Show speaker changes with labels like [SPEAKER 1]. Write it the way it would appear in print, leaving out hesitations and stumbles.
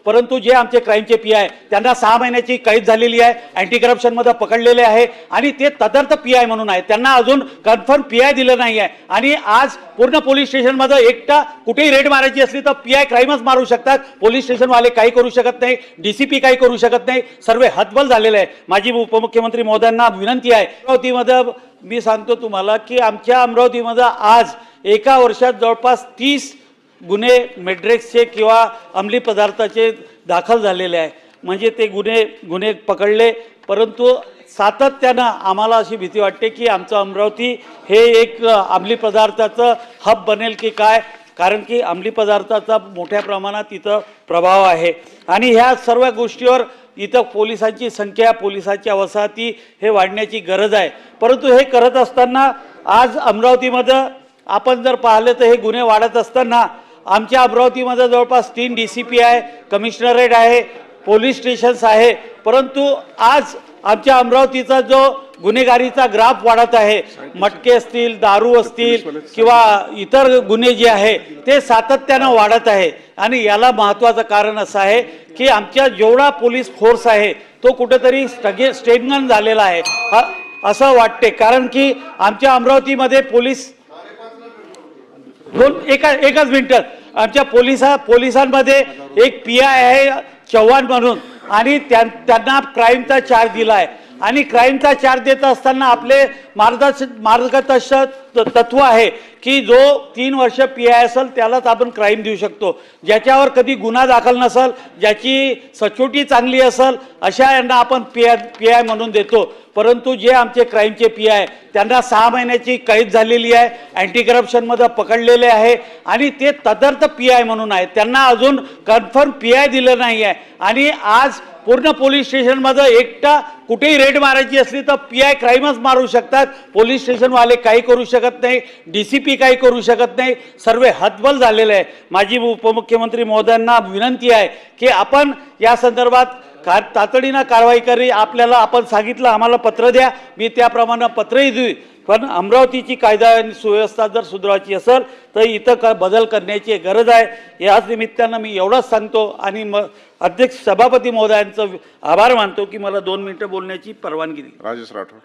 [SPEAKER 1] परंतु जे आमचे क्राईमचे पीआय त्यांना 6 महिन्याची कैद झालेली आहे, अँटी करप्शनमध्ये पकडलेले आहे आणि ते तदर्थ पीआय म्हणून आहे, त्यांना अजून कन्फर्म पीआय दिलं नाही आहे। आणि आज पूर्ण पोलीस स्टेशनमध्ये एकटा कुठेही रेड मारायची असली तर पीआय क्राईमच मारू शकतात, पोलीस स्टेशनवाले काही करू शकत नाही, डीसीपी काही करू शकत नाही, सर्व हतबल झालेले आहे। माझी उपमुख्यमंत्री महोदयांना विनंती आहे, अमरावतीमध्ये मी सांगतो तुम्हाला की आमच्या अमरावतीमध्ये आज एका वर्षात जवळपास 30 गुन्हे मेड्रेक्सचे किंवा अंमली पदार्थाचे दाखल झालेले आहे। म्हणजे ते गुन्हे पकडले, परंतु सातत्यानं आम्हाला अशी भीती वाटते की आमचं अमरावती हे एक अंमली पदार्थाचं हब बनेल की काय, कारण की अंमली पदार्थाचा मोठ्या प्रमाणात इथं प्रभाव आहे आणि ह्या सर्व गोष्टीवर इथं पोलिसांची संख्या, पोलिसांची वसाहती हे वाढण्याची गरज आहे। परंतु हे करत असताना आज अमरावतीमध्ये आपण जर पाहिलं तर हे गुन्हे वाढत असताना आमच्या अमरावतीमध्ये जवळपास 3 डीसीपी आहे, कमिशनरेट आहे, पोलीस स्टेशन्स आहे, परंतु आज आमच्या अमरावतीचा जो गुन्हेगारीचा ग्राफ वाढत आहे, मटके असतील, दारू असतील किंवा इतर गुन्हे जे आहे ते सातत्यानं वाढत आहे आणि याला महत्त्वाचं कारण असं आहे की आमच्या जेवढा पोलीस फोर्स आहे तो कुठेतरी स्टेगनन झालेला आहे असं वाटते। कारण की आमच्या अमरावतीमध्ये पोलीस एकच मिनिटात आमच्या पोलिसांमध्ये एक पीआय आहे चव्हाण म्हणून आणि त्यांना क्राईमचा चार्ज दिला आहे आणि क्राईमचा चार्ज देत असताना आपले मार्गदर्शक तत्व आहे की जो 3 वर्ष पीआय असेल त्यालाच आपण क्राईम देऊ शकतो, ज्याच्यावर कधी गुन्हा दाखल नसेल, ज्याची सचोटी चांगली असेल अशा यांना आपण पीआय म्हणून देतो। परंतु जे आमचे क्राईमचे पीआय त्यांना 6 महिन्याची कैद झालेली आहे, अँटी करप्शनमध्ये पकडलेले आहे आणि ते तदर्थ पीआय म्हणून आहे, त्यांना अजून कन्फर्म पीआय दिलं नाही आहे आणि आज पूर्ण पोलीस स्टेशनमध्ये एकटा कुठेही रेड मारायची असली तर पीआय क्राईमच मारू शकतात, पोलीस स्टेशनवाले काही करू शकत नाही, डीसीपी काही करू शकत नाही, सर्व हतबल झालेले आहे। माझी उपमुख्यमंत्री महोदयांना विनंती आहे की आपण या संदर्भात तातडीनं कारवाई करी, आपल्याला आपण सांगितलं आम्हाला पत्र द्या, मी त्याप्रमाणे पत्रही देऊ, पण अमरावतीची कायदा आणि सुव्यवस्था जर सुधारायची असेल तर इथं बदल करण्याची गरज आहे। याच निमित्तानं मी एवढंच सांगतो आणि अध्यक्ष सभापती महोदयांचं आभार मानतो की मला 2 मिनिटं बोलण्याची परवानगी दिली।
[SPEAKER 2] राजेश राठोड।